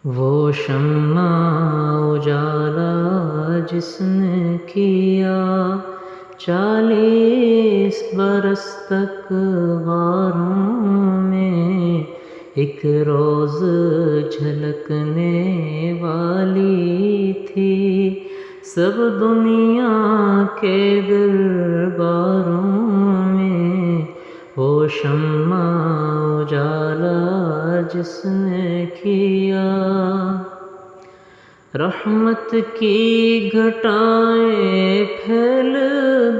وہ شمع اجالا جس نے کیا 40 برس تک غاروں میں، ایک روز جھلکنے والی تھی سب دنیا کے درباروں میں، وہ شمع اجالا جس نے کیا۔ رحمت کی گھٹائیں پھیل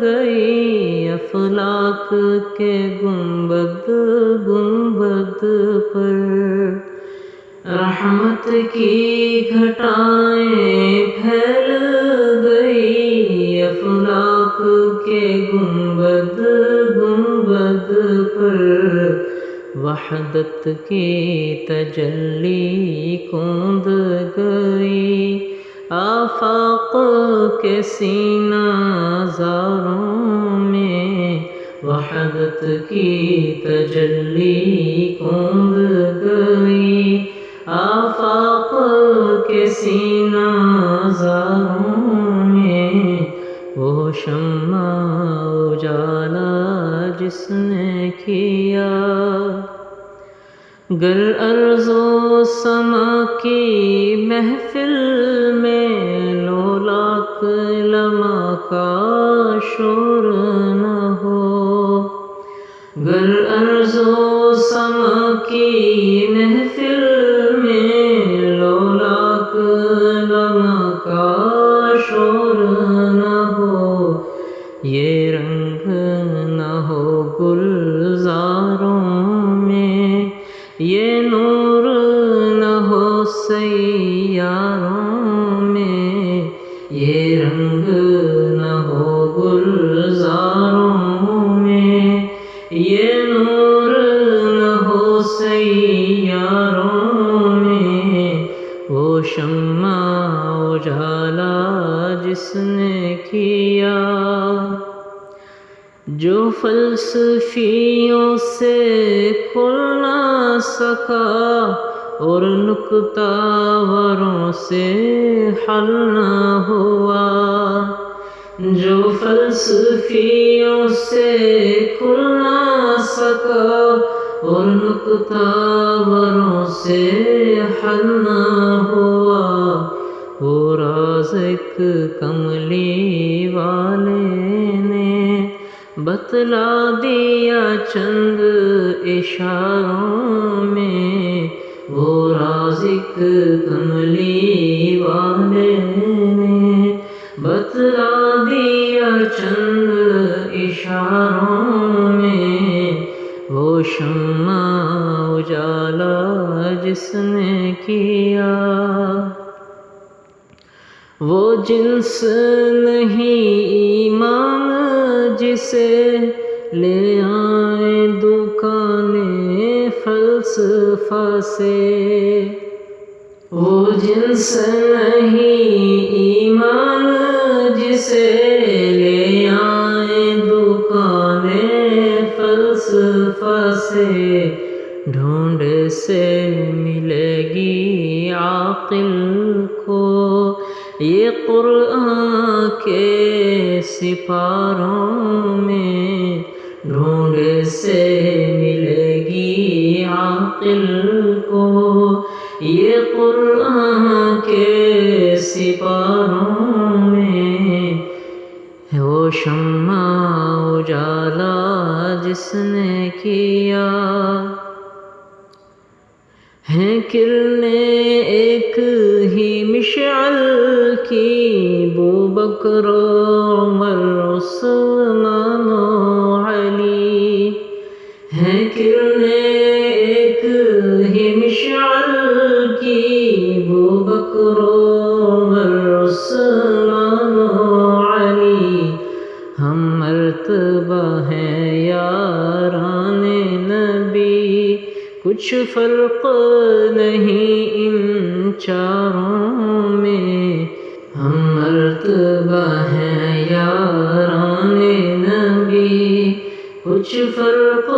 گئی افلاک کے گنبد گنبد پر، رحمت کی گھٹائیں پھیل گئی افلاک کے گنبد گنبد پر، وحدت کی تجلی کوند گئی آفاق کے سینہ زاروں میں، وحدت کی تجلی کوند گئی آفاق کے سینہ زاروں میں، وہ شمع اجالا جس نے کیا۔ گر ارض و سما کی محفل میں لولاک لمع کا شور نہ ہو، گر ارض و سما کی محفل میں لولاک لمع کا شور نہ ہو، یہ رنگ نہ ہو گلزاروں میں، یہ نور نہ ہو سیاروں میں، یہ رنگ نہ ہو گلزاروں میں، یہ نور نہ ہو سیاروں میں، وہ شمع اجالا جس نے کیا۔ جو فلسفیوں سے کھل نہ سکا اور نکتہ وروں سے حل نہ ہوا، جو فلسفیوں سے کھل نہ سکا اور نکتہ وروں سے حل نہ ہوا، وہ راز ایک کملی والے نے بتلا دیا چند اشاروں میں، وہ راز ایک کملی والے نے بتلا دیا چند اشاروں میں، وہ شمع اجالا جس نے کیا۔ وہ جنس نہیں ایمان جسے لے آئیں دکانیں فلسفہ سے، وہ جنس نہیں ایمان جسے لے آئیں دکانیں فلسفہ سے، ڈھونڈے سے ملے گی عاقل کو یہ قرآن کے سپاروں میں، ڈھونڈے سے ملے گی عاقل کو یہ قرآن کے سپاروں میں، وہ شمع اجالا جس نے کیا۔ ہیں کرنیں ایک ہی مشعل کی بوبکر عمر عثمان و علی، ہیں کرنیں ایک ہی مشعل کی بوبکر عمر عثمان و علی، ہم مرتبہ ہیں یاران نبی، کچھ فرق نہیں ان چاروں میں، ہم مرتبہ ہیں یاران نبی، کچھ فرق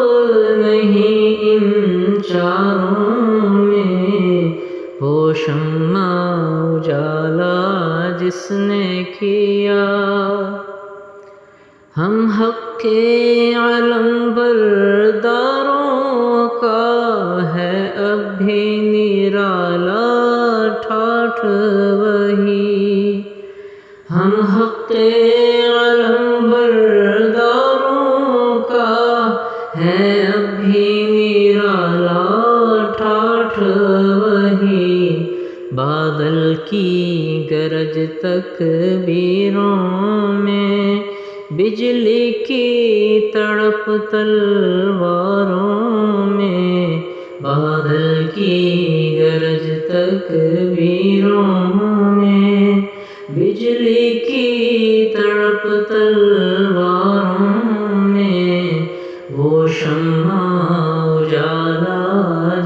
نہیں ان چاروں میں، وہ شمع اجالا جس نے کیا، ہم حق کے علم برداروں کا ہے اب بھی نرالا ٹھاٹھ وہی، ہم حق کے علم برداروں کا ہے اب بھی نرالا ٹھاٹھ وہی، بادل کی گرج تکبیروں میں، بجلی کی تڑپ تلواروں میں، بادل کی گرج تکبیروں میں، بجلی کی تڑپ تلواروں میں، وہ شمع اجالا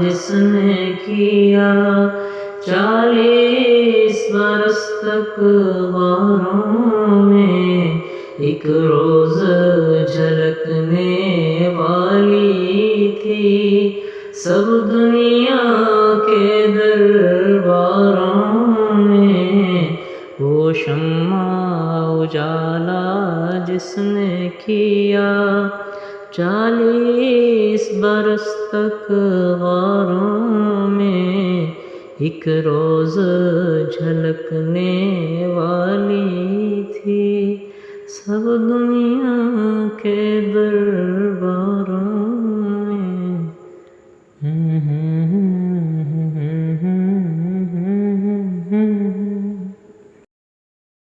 جس نے کیا، 40 برس تک غاروں میں، ایک روز جھلکنے والی تھی سب دنیا کے درباروں میں، وہ شمع اجالا جس نے کیا، 40 برس تک غاروں میں، ایک روز جھلکنے والی تھی سب دنیا کے